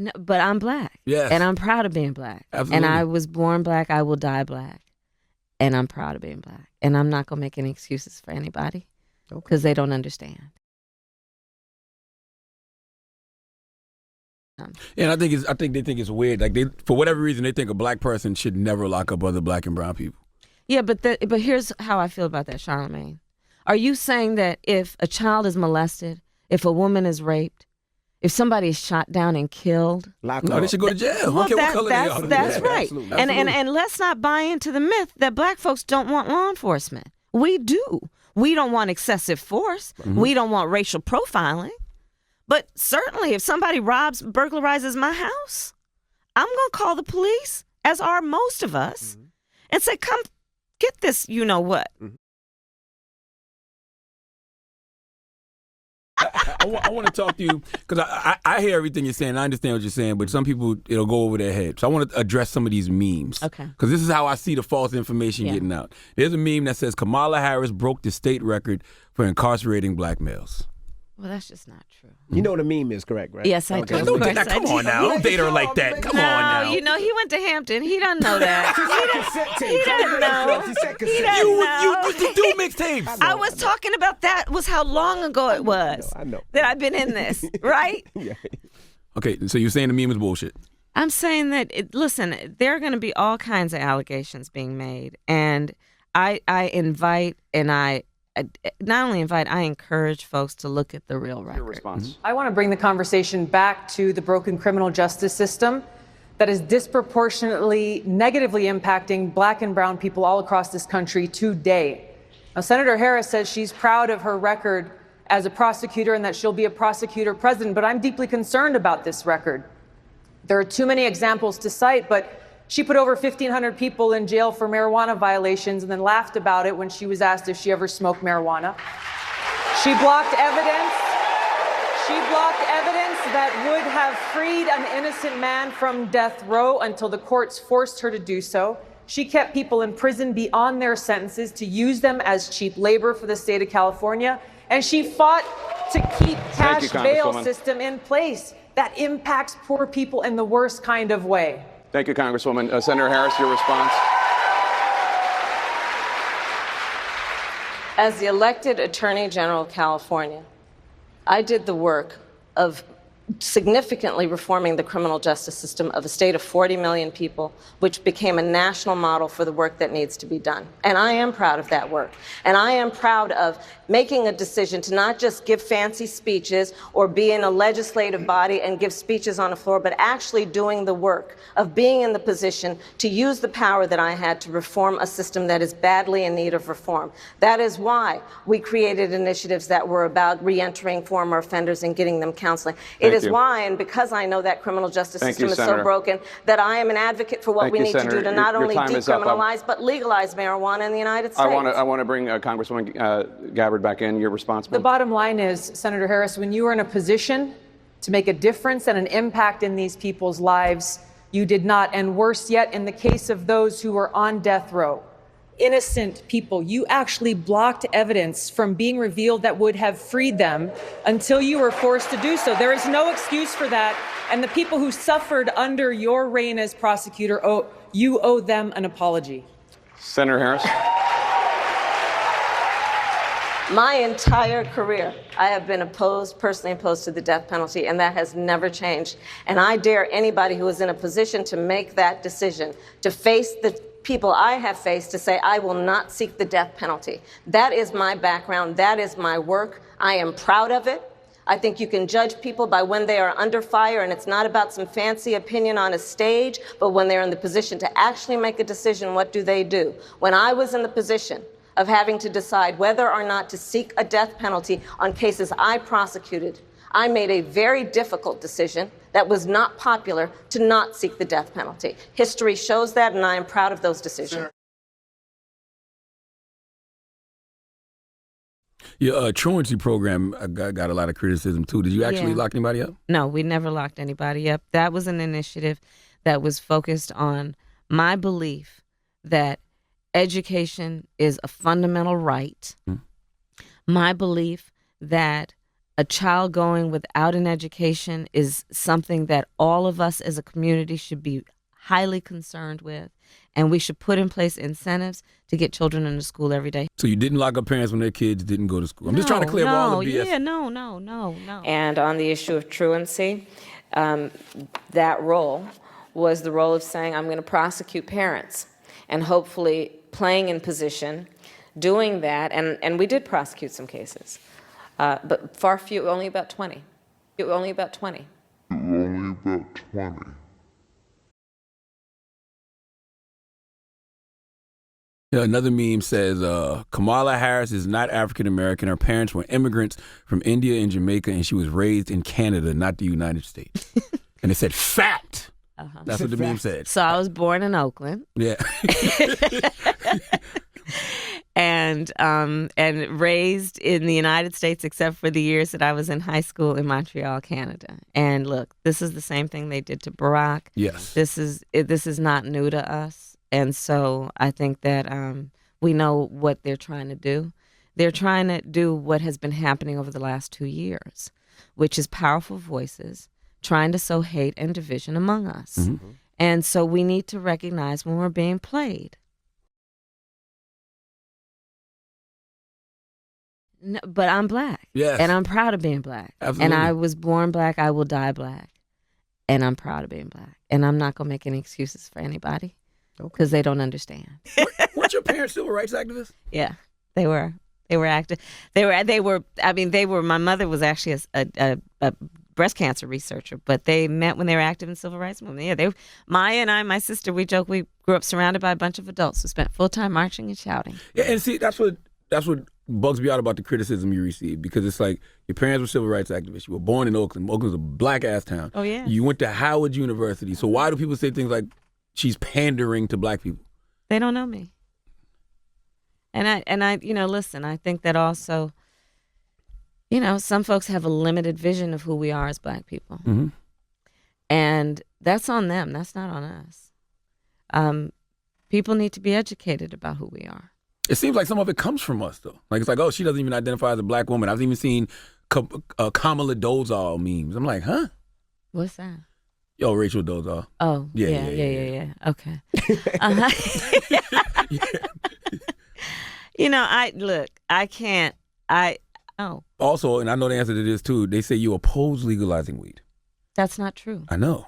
No, but I'm black. Yes. And I'm proud of being black. Absolutely. And I was born black. I will die black. And I'm proud of being black. And I'm not going to make any excuses for anybody because they don't understand. And I think they think it's weird. Like for whatever reason, they think a black person should never lock up other black and brown people. Yeah, but here's how I feel about that, Charlamagne. Are you saying that if a child is molested, if a woman is raped, if somebody is shot down and killed, they should go to jail. Well, I don't care what color they are. That's right. Absolutely. And let's not buy into the myth that black folks don't want law enforcement. We do. We don't want excessive force. Mm-hmm. We don't want racial profiling. But certainly if somebody burglarizes my house, I'm going to call the police, as are most of us, and say, come get this, you know what. Mm-hmm. I want to talk to you because I hear everything you're saying. I understand what you're saying, but some people, it'll go over their head. So I want to address some of these memes. Okay. Because this is how I see the false information getting out. There's a meme that says Kamala Harris broke the state record for incarcerating black males. Well, that's just not true. You know the meme is correct, right? Yes, I do. Come on now. Don't date her like that. Come on now. You know, he went to Hampton. He doesn't know that. He doesn't know. You used to do mixtapes. I was talking about that was how long ago it was I know. that I've been in this, right? Yeah. Okay, so you're saying the meme is bullshit. I'm saying that, listen, there are going to be all kinds of allegations being made. And I invite and I not only invite, I encourage folks to look at the real record. Your response. Mm-hmm. I want to bring the conversation back to the broken criminal justice system that is disproportionately negatively impacting black and brown people all across this country today. Now, Senator Harris says she's proud of her record as a prosecutor and that she'll be a prosecutor president, but I'm deeply concerned about this record. There are too many examples to cite, but she put over 1,500 people in jail for marijuana violations and then laughed about it when she was asked if she ever smoked marijuana. She blocked evidence. She blocked evidence that would have freed an innocent man from death row until the courts forced her to do so. She kept people in prison beyond their sentences to use them as cheap labor for the state of California. And she fought to keep cash bail system in place that impacts poor people in the worst kind of way. Thank you, Congresswoman. Senator Harris, your response. As the elected Attorney General of California, I did the work of significantly reforming the criminal justice system of a state of 40 million people, which became a national model for the work that needs to be done. And I am proud of that work. And I am proud of making a decision to not just give fancy speeches or be in a legislative body and give speeches on the floor, but actually doing the work of being in the position to use the power that I had to reform a system that is badly in need of reform. That is why we created initiatives that were about reentering former offenders and getting them counseling. It is why, and because I know that criminal justice system is so broken, that I am an advocate for what we need to do to not only decriminalize, but legalize marijuana in the United States. I want to bring Congresswoman Gabbard back in. Your response, The bottom line is, Senator Harris, when you are in a position to make a difference and an impact in these people's lives, you did not. And worse yet, in the case of those who were on death row, innocent people, you actually blocked evidence from being revealed that would have freed them until you were forced to do so. There is no excuse for that. And the people who suffered under your reign as prosecutor, you owe them an apology. Senator Harris. My entire career, I have been personally opposed to the death penalty, and that has never changed. And I dare anybody who is in a position to make that decision, to face the people I have faced, to say, I will not seek the death penalty. That is my background. That is my work. I am proud of it. I think you can judge people by when they are under fire, and it's not about some fancy opinion on a stage, but when they're in the position to actually make a decision, what do they do? When I was in the position of having to decide whether or not to seek a death penalty on cases I prosecuted, I made a very difficult decision that was not popular to not seek the death penalty. History shows that, and I am proud of those decisions. Your truancy program got a lot of criticism, too. Did you actually lock anybody up? No, we never locked anybody up. That was an initiative that was focused on my belief that education is a fundamental right. My belief that a child going without an education is something that all of us as a community should be highly concerned with, and we should put in place incentives to get children into school every day. So you didn't lock up parents when their kids didn't go to school. I'm just trying to clear up all the BS. Yeah, no. And on the issue of truancy, that role was the role of saying, I'm going to prosecute parents, and hopefully playing in position, doing that, and we did prosecute some cases, but far few, only about 20. Only about 20. Yeah, another meme says, Kamala Harris is not African American. Her parents were immigrants from India and Jamaica, and she was raised in Canada, not the United States. And it said, fact. That's what the meme said. So I was born in Oakland. Yeah. and raised in the United States, except for the years that I was in high school in Montreal, Canada. And look, this is the same thing they did to Barack. Yes. This is not new to us. And so I think that we know what they're trying to do. They're trying to do what has been happening over the last 2 years, which is powerful voices trying to sow hate and division among us. Mm-hmm. And so we need to recognize when we're being played. No, but I'm black. Yes. And I'm proud of being black. Absolutely. And I was born black. I will die black. And I'm proud of being black. And I'm not going to make any excuses for anybody because they don't understand. Weren't your parents civil rights activists? Yeah, they were. They were active. They were. I mean, they were. My mother was actually a breast cancer researcher, but they met when they were active in civil rights movement. Yeah, Maya and I, my sister, we joke we grew up surrounded by a bunch of adults who spent full time marching and shouting. Yeah, and see, that's what bugs me out about the criticism you receive, because it's like your parents were civil rights activists. You were born in Oakland. Oakland's a black ass town. Oh yeah. You went to Howard University. So why do people say things like she's pandering to black people? They don't know me. And I, listen, I think that also, some folks have a limited vision of who we are as black people. Mm-hmm. And that's on them. That's not on us. People need to be educated about who we are. It seems like some of it comes from us, though. Like, it's like, oh, she doesn't even identify as a black woman. I've even seen Kamala Dozal memes. I'm like, huh? What's that? Yo, Rachel Dozal. Oh, yeah. Okay. I can't. Also, and I know the answer to this, too, they say you oppose legalizing weed. That's not true. I know.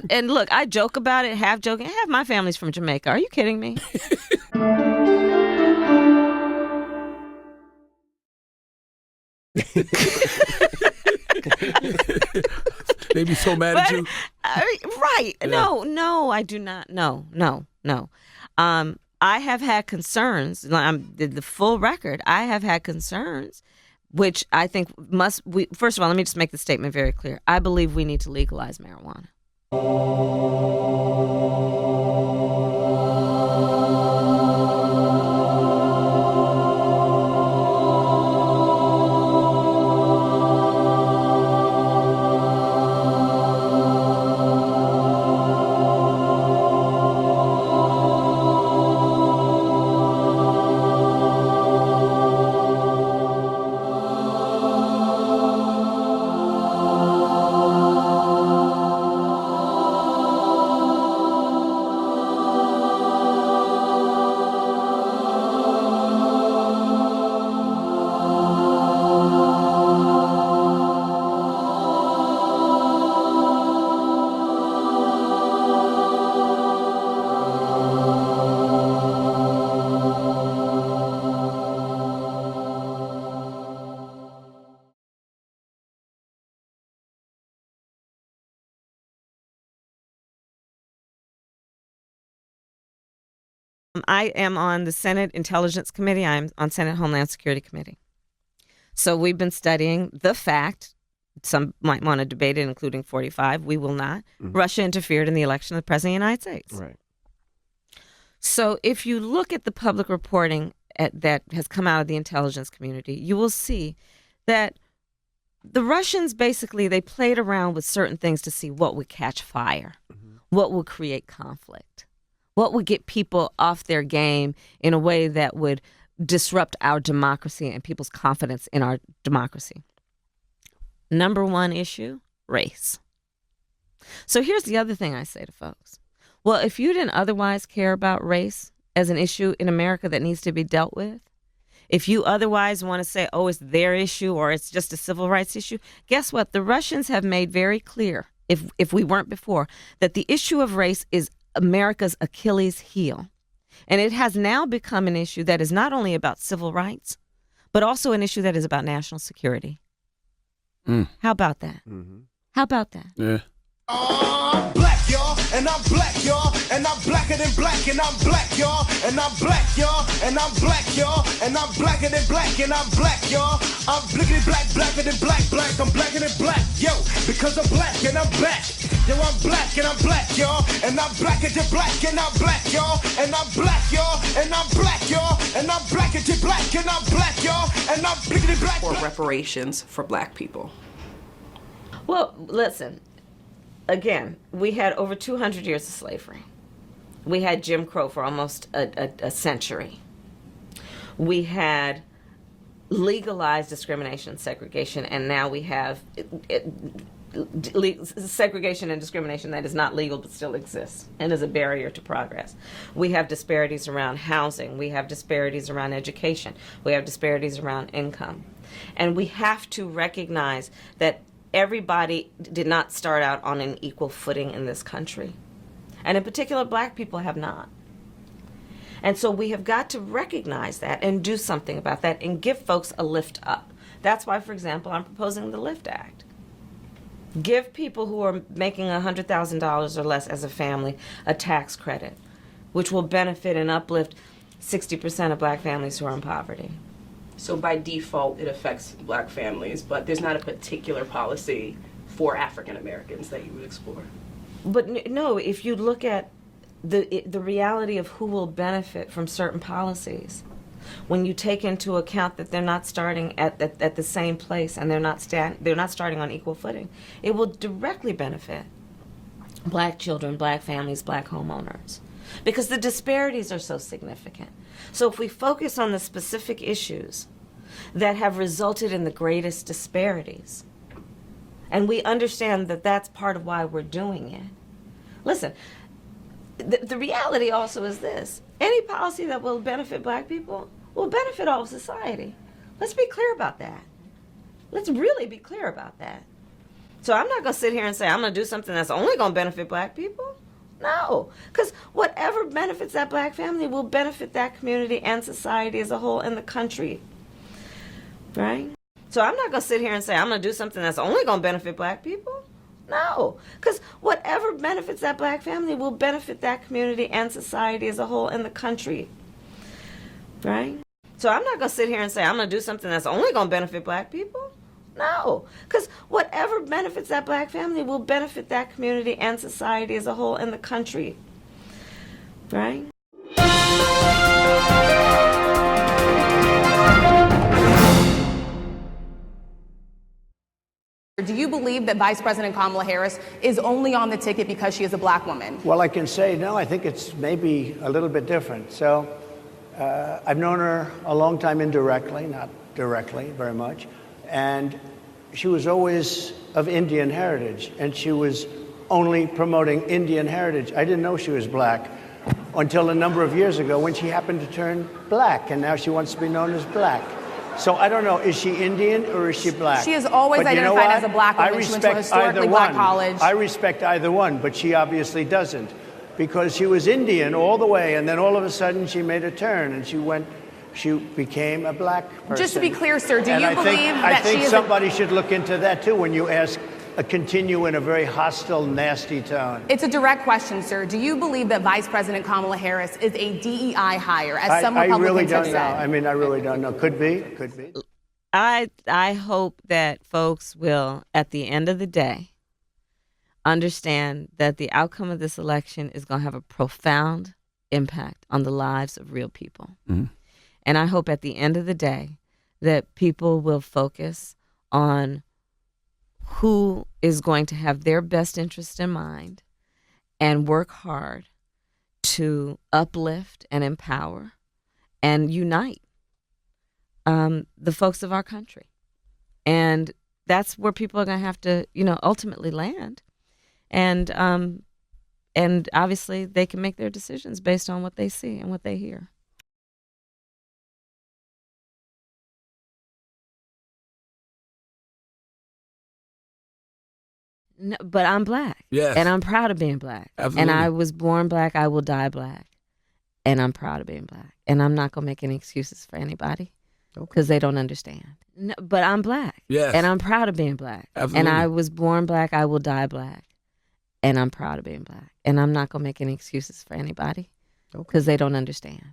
and look, I joke about it, half joking. Half my family's from Jamaica. Are you kidding me? They be so mad at you. Right. Yeah. No, I do not. No. I have had concerns. The full record. I have had concerns, which I think first of all, let me just make the statement very clear. I believe we need to legalize marijuana. I am on the Senate Intelligence Committee. I'm on Senate Homeland Security Committee. So we've been studying the fact, some might want to debate it, including 45. We will not. Mm-hmm. Russia interfered in the election of the President of the United States. Right. So if you look at the public reporting that has come out of the intelligence community, you will see that the Russians basically, they played around with certain things to see what would catch fire, mm-hmm. what would create conflict, what would get people off their game in a way that would disrupt our democracy and people's confidence in our democracy. Number one issue, race. So here's the other thing I say to folks. Well, if you didn't otherwise care about race as an issue in America that needs to be dealt with, if you otherwise want to say, oh, it's their issue or it's just a civil rights issue, guess what? The Russians have made very clear, if we weren't before, that the issue of race is America's Achilles heel. And it has now become an issue that is not only about civil rights, but also an issue that is about national security. How about that? How about that? Yeah. I'm black, y'all, and I'm black, y'all, and I'm blacker than black, and I'm black, y'all, and I'm black, y'all, and I'm black, y'all, and I'm blacker than black, and I'm black, y'all. I'm blickety black, blacker than black, black, I'm blacker than black, yo, because I'm black and I'm back. Yo, I'm black and I'm black, y'all, and I'm blacker than black, and I'm black, y'all, and I'm black, y'all, and I'm black, y'all, and I'm blacker than black, and I'm black, y'all, and I'm blickety black. For reparations for black people. Well, listen. Again, we had over 200 years of slavery. We had Jim Crow for almost a century. We had legalized discrimination and segregation, and now we have segregation and discrimination that is not legal but still exists and is a barrier to progress. We have disparities around housing. We have disparities around education. We have disparities around income. And we have to recognize that everybody did not start out on an equal footing in this country. And in particular, black people have not. And so we have got to recognize that and do something about that and give folks a lift up. That's why, for example, I'm proposing the LIFT Act. Give people who are making $100,000 or less as a family a tax credit, which will benefit and uplift 60% of black families who are in poverty. So by default, it affects black families, but there's not a particular policy for African Americans that you would explore. But no, if you look at the reality of who will benefit from certain policies, when you take into account that they're not starting at the same place and they're not starting on equal footing, it will directly benefit black children, black families, black homeowners, because the disparities are so significant. So if we focus on the specific issues that have resulted in the greatest disparities, and we understand that that's part of why we're doing it. Listen, the reality also is this. Any policy that will benefit black people will benefit all of society. Let's be clear about that. Let's really be clear about that. So I'm not going to sit here and say I'm going to do something that's only going to benefit black people. No, because whatever benefits that black family will benefit that community and society as a whole and the country, right? So I'm not going to sit here and say I'm going to do something that's only going to benefit black people. No, because whatever benefits that black family will benefit that community and society as a whole and the country, right? So I'm not going to sit here and say I'm going to do something that's only going to benefit black people. No, because whatever benefits that black family will benefit that community and society as a whole and the country, right? Do you believe that Vice President Kamala Harris is only on the ticket because she is a black woman? Well, I can say, no, I think it's maybe a little bit different. So I've known her a long time indirectly, not directly very much. And she was always of Indian heritage, and she was only promoting Indian heritage. I didn't know she was black until a number of years ago when she happened to turn black, and now she wants to be known as black. So I don't know, is she Indian or is she black? She has always identified as a black woman. She went to a historically black college. I respect either one, but she obviously doesn't, because she was Indian all the way, and then all of a sudden she made a turn, and she became a black person. Just to be clear, sir, do you believe that I think somebody should look into that too when you continue in a very hostile, nasty tone. It's a direct question, sir. Do you believe that Vice President Kamala Harris is a DEI hire, as some Republicans I really don't have know. said? I mean, I really don't know. Could be. Could be. I hope that folks will, at the end of the day, understand that the outcome of this election is going to have a profound impact on the lives of real people. Mm-hmm. And I hope at the end of the day that people will focus on who is going to have their best interest in mind and work hard to uplift and empower and unite the folks of our country. And that's where people are going to have to, ultimately land. And obviously they can make their decisions based on what they see and what they hear. No, but I'm Black. Yes. And I'm proud of being Black. Absolutely. And I was born Black. I will die Black. And I'm proud of being Black. And I'm not going to make any excuses for anybody because they don't understand. No, but I'm Black. Yes. And I'm proud of being Black. Absolutely. And I was born Black. I will die Black. And I'm proud of being Black. And I'm not going to make any excuses for anybody because they don't understand.